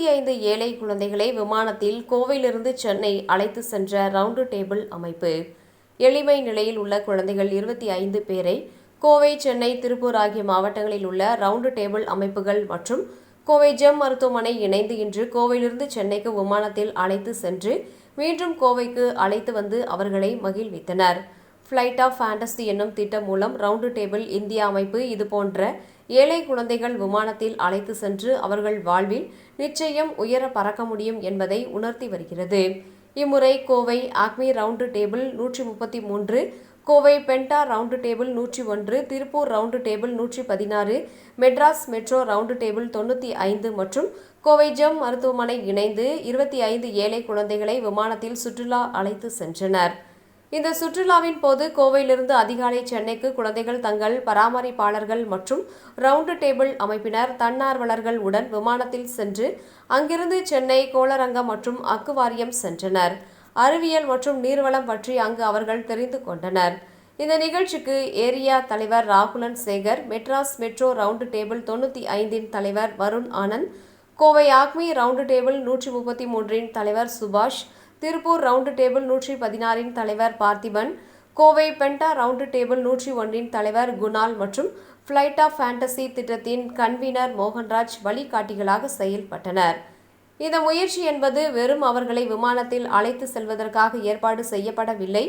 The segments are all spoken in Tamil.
25 ஏழை குழந்தைகளை விமானத்தில் கோவையிலிருந்து சென்னை அழைத்து சென்ற ரவுண்டு டேபிள் அமைப்பு. எளிமை நிலையில் உள்ள குழந்தைகள் 25 பேரை கோவை, சென்னை, திருப்பூர் ஆகிய மாவட்டங்களில் உள்ள ரவுண்டு டேபிள் அமைப்புகள் மற்றும் கோவை ஜெம் மருத்துவமனை இணைந்து இன்று கோவையிலிருந்து சென்னைக்கு விமானத்தில் அழைத்து சென்று மீண்டும் கோவைக்கு அழைத்து வந்து அவர்களை மகிழ்வித்தனர். ஃபிளைட் ஆஃப் ஃபேண்டசி என்னும் திட்டம் மூலம் ரவுண்டு டேபிள் இந்தியா அமைப்பு இதுபோன்ற ஏழை குழந்தைகள் விமானத்தில் அழைத்து சென்று அவர்கள் வாழ்வில் நிச்சயம் உயர பறக்க முடியும் என்பதை உணர்த்தி வருகிறது. இம்முறை Kovai Acme round table 133, Kovai பென்டா round table 101, Tiruppur round table 116, Madras metro round table 95 மற்றும் கோவை ஜெம் மருத்துவமனை இணைந்து 25 ஏழை குழந்தைகளை விமானத்தில் சுற்றுலா அழைத்து சென்றனர். இந்த சுற்றுலாவின் போது கோவையிலிருந்து அதிகாலை சென்னைக்கு குழந்தைகள் தங்கள் பராமரிப்பாளர்கள் மற்றும் ரவுண்டு டேபிள் அமைப்பினர் தன்னார்வலர்கள் உடன் விமானத்தில் சென்று அங்கிருந்து சென்னை, கோளரங்கம் மற்றும் அக்குவாரியம் சென்றனர். அறிவியல் மற்றும் நீர்வளம் பற்றி அங்கு அவர்கள் தெரிந்து கொண்டனர். இந்த நிகழ்ச்சிக்கு ஏரியா தலைவர் Rahulan Sekar, Madras metro round table 95 தலைவர் Varun Anand, Kovai Acme round table 133 தலைவர் சுபாஷ், திருப்பூர் ரவுண்டு டேபிள் 116 தலைவர் பார்த்திபன், கோவை பென்டா ரவுண்டு டேபிள் 101 தலைவர் குணால் மற்றும் ஃபிளைட் ஆஃப் ஃபேண்டசி திட்டத்தின் கன்வீனர் மோகன்ராஜ் வழிகாட்டிகளாக செயல்பட்டனர். இந்த முயற்சி என்பது வெறும் அவர்களை விமானத்தில் அழைத்து செல்வதற்காக ஏற்பாடு செய்யப்படவில்லை.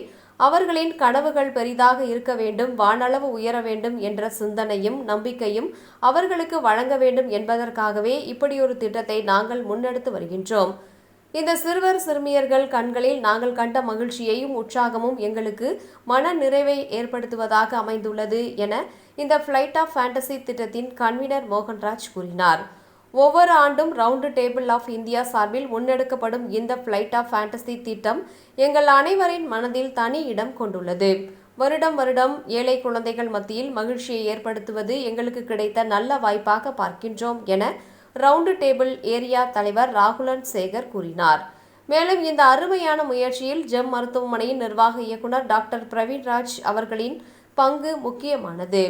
அவர்களின் கனவுகள் பெரிதாக இருக்க வேண்டும், வானளவு உயர வேண்டும் என்ற சிந்தனையும் நம்பிக்கையும் அவர்களுக்கு வழங்க வேண்டும் என்பதற்காகவே இப்படியொரு திட்டத்தை நாங்கள் முன்னெடுத்து வருகின்றோம். இந்த சிறுவர் சிறுமியர்கள் கண்களில் நாங்கள் கண்ட மகிழ்ச்சியையும் உற்சாகமும் எங்களுக்கு மன நிறைவை ஏற்படுத்துவதாக அமைந்துள்ளது என இந்த ஃபிளைட் ஆஃப் ஃபேண்டசி திட்டத்தின் கன்வீனர் மோகன்ராஜ் கூறினார். ஒவ்வொரு ஆண்டும் ரவுண்டு டேபிள் ஆஃப் இந்தியா சார்பில் முன்னெடுக்கப்படும் இந்த ஃபிளைட் ஆஃப் ஃபேண்டசி திட்டம் எங்கள் அனைவரின் மனதில் தனி இடம் கொண்டுள்ளது. வருடம் வருடம் ஏழை குழந்தைகள் மத்தியில் மகிழ்ச்சியை ஏற்படுத்துவது எங்களுக்கு கிடைத்த நல்ல வாய்ப்பாக பார்க்கின்றோம் என ரவுண்டு டேபிள் ஏரியா தலைவர் ராகுலன் சேகர் கூறினார். மேலும் இந்த அருமையான முயற்சியில் ஜெம் மருத்துவமனையின் நிர்வாக இயக்குனர் டாக்டர் பிரவீன்ராஜ் அவர்களின் பங்கு முக்கியமானது.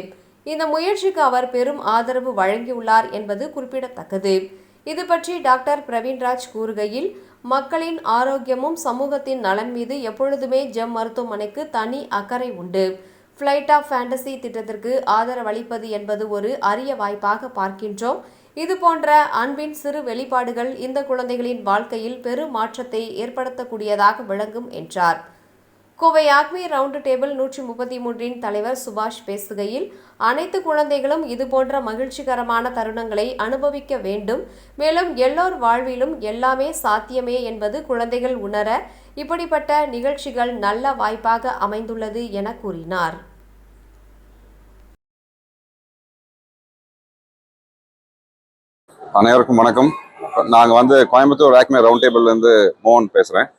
இந்த முயற்சிக்கு அவர் பெரும் ஆதரவு வழங்கியுள்ளார் என்பது குறிப்பிடத்தக்கது. இது பற்றி டாக்டர் பிரவீன்ராஜ் கூறுகையில், மக்களின் ஆரோக்கியமும் சமூகத்தின் நலன் மீது எப்பொழுதுமே ஜெம் மருத்துவமனைக்கு தனி அக்கறை உண்டு. ஃபிளைட் ஆஃப் ஃபேண்டசி திட்டத்திற்கு ஆதரவளிப்பது என்பது ஒரு அரிய வாய்ப்பாக பார்க்கின்றோம். இதுபோன்ற அன்பின் சிறு வெளிப்பாடுகள் இந்த குழந்தைகளின் வாழ்க்கையில் பெரும் மாற்றத்தை ஏற்படுத்தக்கூடியதாக விளங்கும் என்றார். கோவை ஆக்மி ரவுண்டு டேபிள் 133 தலைவர் சுபாஷ் பேசுகையில், அனைத்து குழந்தைகளும் இதுபோன்ற மகிழ்ச்சிகரமான தருணங்களை அனுபவிக்க வேண்டும். மேலும் எல்லோர் வாழ்விலும் எல்லாமே சாத்தியமே என்பது குழந்தைகள் உணர இப்படிப்பட்ட நிகழ்ச்சிகள் நல்ல வாய்ப்பாக அமைந்துள்ளது என கூறினார். அனைவருக்கும் வணக்கம். நாங்கள் கோயம்புத்தூர் ஆக்மி ரவுண்ட் டேபிள்லேருந்து மோகன் பேசுகிறேன்.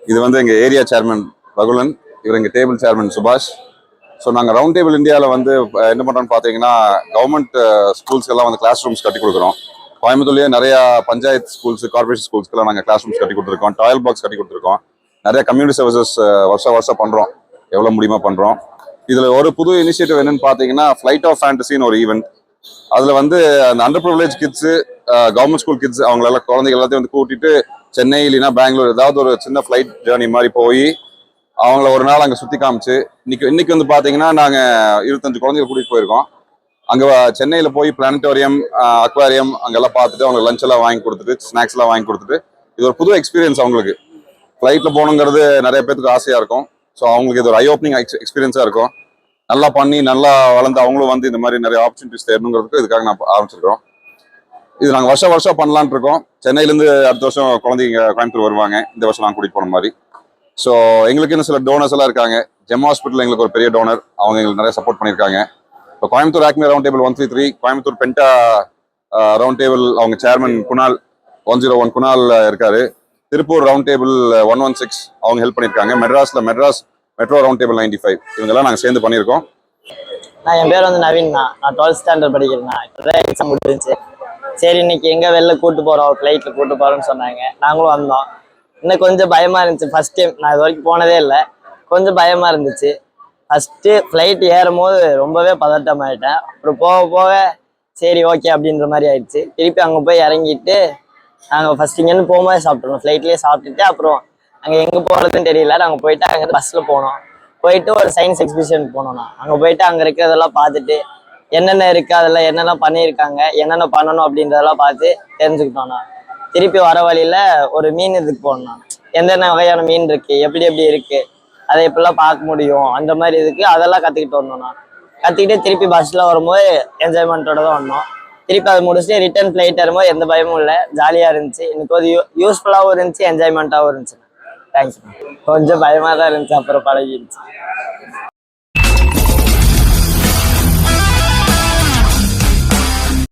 இது எங்கள் ஏரியா சேர்மன் ரகுலன், இவர் எங்கள் டேபிள் சேர்மன் சுபாஷ். ஸோ நாங்கள் ரவுண்ட் டேபிள் இந்தியாவில் என்ன பண்ணுறோன்னு பார்த்தீங்கன்னா, கவர்மெண்ட் ஸ்கூல்ஸ் எல்லாம் கிளாஸ் ரூம்ஸ் கட்டி கொடுக்குறோம். கோயம்புத்தூர்லேயே நிறையா பஞ்சாயத்து ஸ்கூல்ஸ், கார்பரேஷன் ஸ்கூல்ஸ்க்கெல்லாம் நாங்கள் கிளாஸ் ரூம்ஸ் கட்டி கொடுத்துருக்கோம், டாய்லெட் பாக்ஸ் கட்டி கொடுத்துருக்கோம். நிறைய கம்யூனிட்டி சர்வீசஸ் வருஷம் பண்ணுறோம், எவ்வளோ முடியுமா பண்ணுறோம். இதில் ஒரு புது இனிஷியேட்டிவ் என்னென்னு பார்த்தீங்கன்னா, ஃபிளைட் ஆஃப் ஃபேண்டசின்னு ஒரு ஈவெண்ட். அதில் அந்த under privilege kids, government school kids, அவங்களெல்லாம் குழந்தைகள் எல்லாத்தையும் கூட்டிட்டு சென்னை இல்லைன்னா பெங்களூர் ஏதாவது ஒரு சின்ன ஃப்ளைட் ஜேர்னி மாதிரி போய் அவங்கள ஒரு நாள் அங்கே சுற்றி காமிச்சு, இன்னைக்கு பார்த்தீங்கன்னா நாங்கள் 25 குழந்தைகள் கூட்டிகிட்டு போயிருக்கோம். அங்கே சென்னையில் போய் பிளானட்டோரியம், அக்வாரியம் அங்கெல்லாம் பார்த்துட்டு அவங்களுக்கு லஞ்ச் எல்லாம் வாங்கி கொடுத்துட்டு, ஸ்நாக்ஸ் எல்லாம் வாங்கி கொடுத்துட்டு, இது ஒரு புது எக்ஸ்பீரியன்ஸ். அவங்களுக்கு ஃப்ளைட்டில் போகணுங்கிறது நிறைய பேருக்கு ஆசையாக இருக்கும். ஸோ அவங்களுக்கு இது ஒரு ஐ ஓப்பனிங் எக்ஸ்பீரியன்ஸாக இருக்கும். நல்லா பண்ணி நல்லா வளர்ந்து அவங்களும் இந்த மாதிரி நிறைய ஆப்பர்ச்சுனிட்டிஸ் தேடணுங்கிறதுக்கு இதுக்காக நான் ஆரம்பிச்சிருக்கோம். இது நாங்கள் வருஷம் பண்ணலான் இருக்கோம். சென்னையிலேருந்து அடுத்த வருஷம் குழந்தைங்க கோயம்புத்தூர் வருவாங்க, இந்த வருஷம் நாங்கள் கூட்டிகிட்டு போன மாதிரி. ஸோ எங்களுக்கு இன்னும் சில டோனர்ஸ் எல்லாம் இருக்காங்க. ஜெம் ஹாஸ்பிட்டல் எங்களுக்கு ஒரு பெரிய டோனர், அவங்க எங்களுக்கு நிறைய சப்போர்ட் பண்ணியிருக்காங்க. இப்போ Coimbatore Acme round table 133, Coimbatore Penta round table அவங்க சேர்மன் குணால் 101 குணால் இருக்காரு. திருப்பூர் ரவுண்ட் டேபிள் 116 அவங்க ஹெல்ப் பண்ணியிருக்காங்க. மெட்ராஸ் மெட்ரோ ரவுண்ட் டேபிள் 95 இவங்கெல்லாம் நாங்கள் சேர்ந்து பண்ணியிருக்கோம். என் பேர் நவீன்ண்ணா. நான் 12th ஸ்டாண்டர்ட் படிக்கிறேண்ணா. இப்போதான் எக்ஸாம் முடிஞ்சிச்சு. சரி, இன்னைக்கு எங்கே வெளில கூட்டு போகிறோம், ஃப்ளைட்டில் கூட்டு போகிறோன்னு சொன்னாங்க. நாங்களும் வந்தோம். இன்னும் கொஞ்சம் பயமாக இருந்துச்சு. ஃபஸ்ட் டைம், நான் இது வரைக்கும் போனதே இல்லை. கொஞ்சம் பயமாக இருந்துச்சு. ஃபஸ்ட்டு ஃப்ளைட் ஏறும் போது ரொம்பவே பதட்டம் ஆகிட்டேன். அப்புறம் போக போக சரி ஓகே அப்படின்ற மாதிரி ஆயிடுச்சு. திருப்பி அங்கே போய் இறங்கிட்டு நாங்கள் ஃபர்ஸ்ட் இங்கேருந்து போகும்போது சாப்பிட்ருவோம், ஃப்ளைட்லேயே சாப்பிட்டுட்டு அப்புறம் அங்கே எங்கே போகிறதுன்னு தெரியல, நாங்கள் போயிட்டு அங்கே பஸ்ஸில் போனோம். போயிட்டு ஒரு சயின்ஸ் எக்ஸிபிஷனுக்கு போனோம்னா அங்கே போயிட்டு அங்கே இருக்கிறதெல்லாம் பார்த்துட்டு என்னென்ன இருக்குது, அதெல்லாம் என்னென்ன பண்ணியிருக்காங்க, என்னென்ன பண்ணணும் அப்படின்றதெல்லாம் பார்த்து தெரிஞ்சுக்கிட்டோம்னா திருப்பி வர வழியில் ஒரு மீன் இதுக்கு போனோம்னா எந்தெந்த வகையான மீன் இருக்குது, எப்படி எப்படி இருக்குது, அதை எப்படிலாம் பார்க்க முடியும், அந்த மாதிரி இதுக்கு அதெல்லாம் கற்றுக்கிட்டு வந்தோம்னா கற்றுக்கிட்டு திருப்பி பஸ்ஸில் வரும்போது என்ஜாய்மெண்ட்டோட தான் வந்தோம். திருப்பி அதை முடிச்சுட்டு ரிட்டர்ன் ஃப்ளைட் வரும்போது எந்த பயமும் இல்லை, ஜாலியாக இருந்துச்சு. எனக்கு ஒரு யூஸ்ஃபுல்லாகவும் இருந்துச்சு, என்ஜாய்மெண்ட்டாகவும் இருந்துச்சு. தேங்க்ஸ். கொஞ்சம் பயமாக தான் இருந்துச்சு, அப்புறம் பழகிடுச்சு.